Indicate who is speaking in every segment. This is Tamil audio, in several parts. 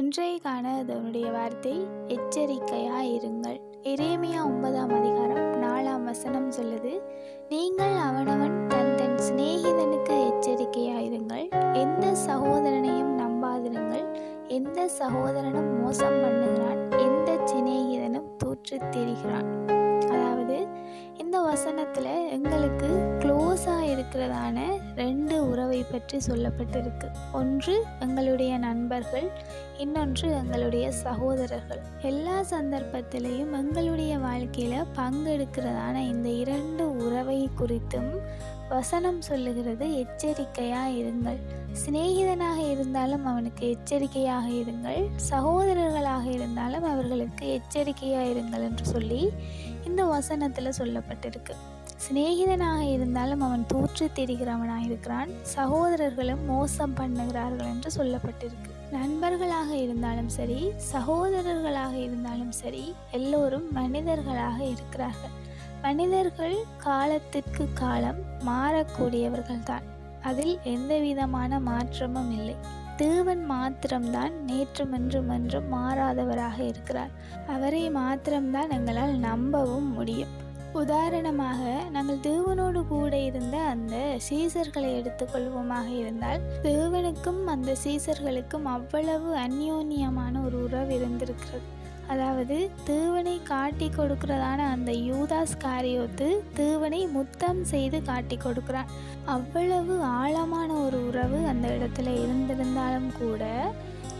Speaker 1: இன்றைக்கான அதனுடைய வார்த்தை எச்சரிக்கையாயிருங்கள். எரேமியா 9ஆம் அதிகாரம் 4ஆம் வசனம் சொல்லுது, நீங்கள் அவனவன் தன் தன் சிநேகிதனுக்கு எச்சரிக்கையாயிருங்கள். எந்த சகோதரனையும் நம்பாதிருங்கள். எந்த சகோதரனும் மோசம் பண்ணுகிறான், எந்த சிநேகிதனும் தூற்றித் திரிகிறான். அதாவது இந்த வசனத்தில் எங்களுக்கு க்ளோஸாக இருக்கிறதான 2 உறவை பற்றி சொல்லப்பட்டிருக்கு. ஒன்று எங்களுடைய நண்பர்கள், இன்னொன்று எங்களுடைய சகோதரர்கள். எல்லா சந்தர்ப்பத்திலையும் எங்களுடைய வாழ்க்கையில் பங்கெடுக்கிறதான இந்த 2 உறவை குறித்தும் வசனம் சொல்லுகிறது, எச்சரிக்கையாக இருங்கள். சிநேகிதனாக இருந்தாலும் அவனுக்கு எச்சரிக்கையாக இருங்கள், சகோதரர்களாக இருந்தாலும் அவர்களுக்கு எச்சரிக்கையாக இருங்கள் என்று சொல்லி இந்த வசனத்தில் சொல்லப்பட்டிருக்கு. சிநேகிதனாக இருந்தாலும் அவன் தூற்று திரிகிறவனாக இருக்கிறான், சகோதரர்களும் மோசம் பண்ணுகிறார்கள் என்று சொல்லப்பட்டிருக்கு. நண்பர்களாக இருந்தாலும் சரி, சகோதரர்களாக இருந்தாலும் சரி, எல்லோரும் மனிதர்களாக இருக்கிறார்கள். மனிதர்கள் காலத்திற்கு காலம் மாறக்கூடியவர்கள்தான். அதில் எந்த விதமான மாற்றமும் இல்லை. தேவன் மாத்திரம்தான் நேற்றும் என்றும் என்றும் மாறாதவராக இருக்கிறார். அவரை மாத்திரம்தான் எங்களால் நம்பவும் முடியும். உதாரணமாக, நாங்கள் தேவனோடு கூட இருந்த அந்த சீசர்களை எடுத்துக்கொள்வோமாக இருந்தால், தேவனுக்கும் அந்த சீசர்களுக்கும் அவ்வளவு அந்யோன்யமான ஒரு உறவு இருந்திருக்கிறது. அதாவது தேவனை காட்டி கொடுக்கிறதான அந்த யூதாஸ் காரியோத்து தேவனை முத்தம் செய்து காட்டி கொடுக்கிறான். அவ்வளவு ஆழமான ஒரு உறவு அந்த இடத்துல இருந்திருந்தாலும் கூட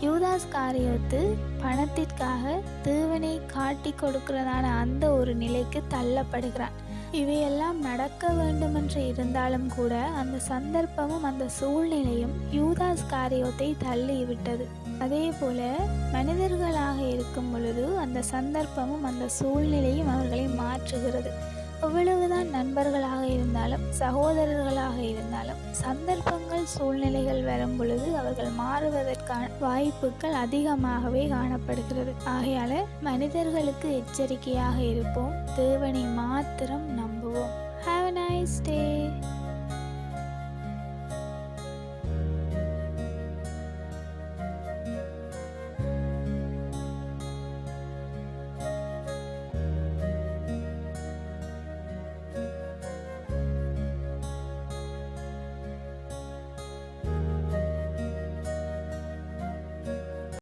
Speaker 1: யூதாஸ் காரியோத்து பணத்திற்காக தேவனை காட்டி கொடுக்கிறதான அந்த ஒரு நிலைக்கு தள்ளப்படுகிறான். இவையெல்லாம் நடக்க வேண்டுமென்று இருந்தாலும் கூட அந்த சந்தர்ப்பமும் அந்த சூழ்நிலையும் யூதாஸ் காரியோத்தை தள்ளிவிட்டது. அதே போல மனிதர்களாக இருக்கும் பொழுது அந்த சந்தர்ப்பமும் அந்த சூழ்நிலையும் அவர்களை மாற்றுகிறது. எவ்வளவுதான் நண்பர்களாக இருந்தாலும் சகோதரர்களாக இருந்தாலும் சந்தர்ப்பங்கள் சூழ்நிலைகள் வரும் பொழுது அவர்கள் மாறுவதற்கான வாய்ப்புகள் அதிகமாகவே காணப்படுகிறது. ஆகையால மனிதர்களுக்கு எச்சரிக்கையாக இருப்போம், தேவனை மாத்திரம் நம்புவோம். Have a nice day.